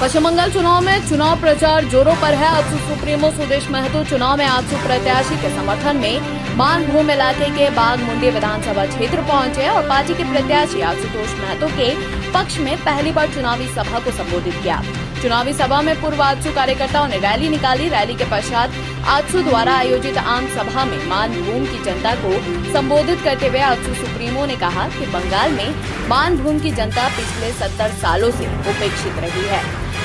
पश्चिम बंगाल चुनाव में चुनाव प्रचार जोरों पर है। आजसू सुप्रीमो सुदेश महतो चुनाव में आजसू प्रत्याशी के समर्थन में मानभूम इलाके के बाघमुंडी विधानसभा क्षेत्र पहुंचे और पार्टी के प्रत्याशी आशुतोष महतो के पक्ष में पहली बार चुनावी सभा को संबोधित किया। चुनावी सभा में पूर्व आजसू कार्यकर्ताओं ने रैली निकाली। रैली के पश्चात आजसू द्वारा आयोजित आम सभा में मानभूम की जनता को संबोधित करते हुए आजसू सुप्रीमो ने कहा कि बंगाल में मानभूम की जनता पिछले 70 सालों से उपेक्षित रही है।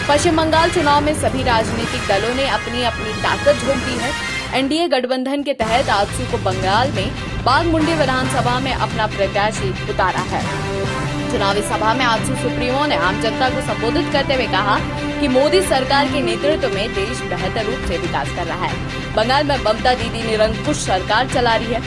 पश्चिम बंगाल चुनाव में सभी राजनीतिक दलों ने अपनी अपनी ताकत झोंक दी है। एनडीए गठबंधन के तहत आजसू को बंगाल में बाघमुंडी विधानसभा में अपना प्रत्याशी उतारा है। चुनावी सभा में आजसू सुप्रीमो ने आम जनता को संबोधित करते हुए कहा कि मोदी सरकार के नेतृत्व में देश बेहतर रूप से विकास कर रहा है। बंगाल में ममता दीदी निरंकुश सरकार चला रही है।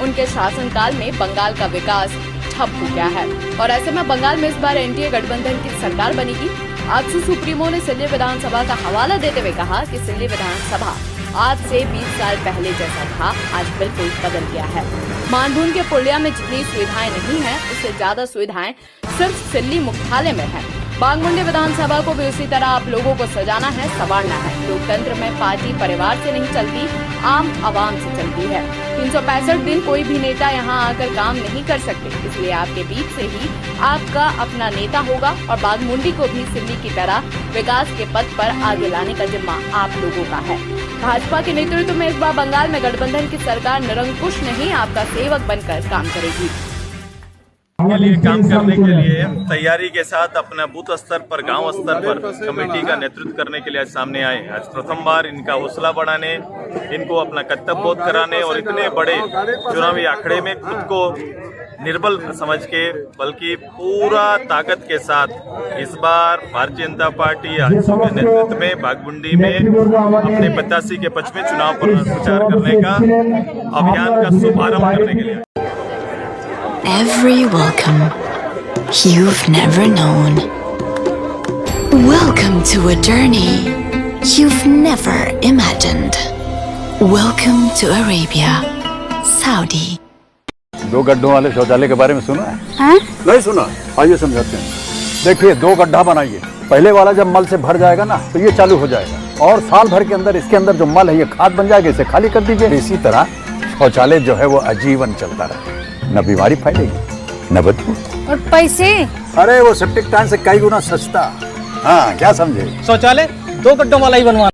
उनके शासनकाल में बंगाल का विकास ठप हो गया है और ऐसे में बंगाल में इस बार एनडीए गठबंधन की सरकार बनेगी। आजसू सुप्रीमो ने सिल्ली विधानसभा का हवाला देते हुए कहा कि सिल्ली विधानसभा आज से 20 साल पहले जैसा था, आज बिल्कुल बदल गया है। मानभूम के पुलिया में जितनी सुविधाएं नहीं है, उससे ज्यादा सुविधाएं सिर्फ सिल्ली मुख्यालय में है। बाघमुंडी विधानसभा को भी उसी तरह आप लोगों को सजाना है, संवारना है। लोकतंत्र में पार्टी परिवार से नहीं चलती, आम आवाम से चलती है। 365 दिन कोई भी नेता यहाँ आकर काम नहीं कर सकते, इसलिए आपके बीच से ही आपका अपना नेता होगा और बाघमुंडी को भी सिल्ली की तरह विकास के पथ पर आगे लाने का जिम्मा आप लोगों का है। भाजपा के नेतृत्व में इस बार बंगाल में गठबंधन की सरकार निरंकुश नहीं, आपका सेवक बनकर काम करेगी। के लिए काम करने के लिए तैयारी के साथ अपना बूथ स्तर पर, गांव स्तर पर कमेटी का नेतृत्व करने के लिए आज सामने आए। आज प्रथम बार इनका हौसला बढ़ाने, इनको अपना कर्तव्य बोध कराने और इतने बड़े चुनावी आंकड़े में खुद को निर्बल समझ के, बल्कि पूरा ताकत के साथ इस बार भारतीय जनता पार्टी आजसू के नेतृत्व में बाघमुंडी में अपने प्रत्याशी के पक्ष में चुनाव प्रचार करने का अभियान का शुभारंभ करने के लिए। Every welcome you've never known. Welcome to a journey you've never imagined. Welcome to Arabia, Saudi. 2 गड्ढों वाले शौचालय के बारे में सुना है? हाँ? नहीं सुना। आइए समझाते हैं। देखिए, 2 गड्ढा बनाइए। पहले वाला जब मल से भर जाएगा ना, तो ये चालू हो जाएगा और साल भर के अंदर इसके अंदर जो मल है ये खाद बन जाएगा, इसे खाली कर दीजिए। इसी तरह शौचालय जो है वो आजीवन चलता रहे, न बीमारी फैलेगी न बदबू। और पैसे? अरे वो सेप्टिक टैंक से कई गुना सस्ता। हाँ, क्या समझे? शौचालय 2 गड्ढों वाला ही बनवा।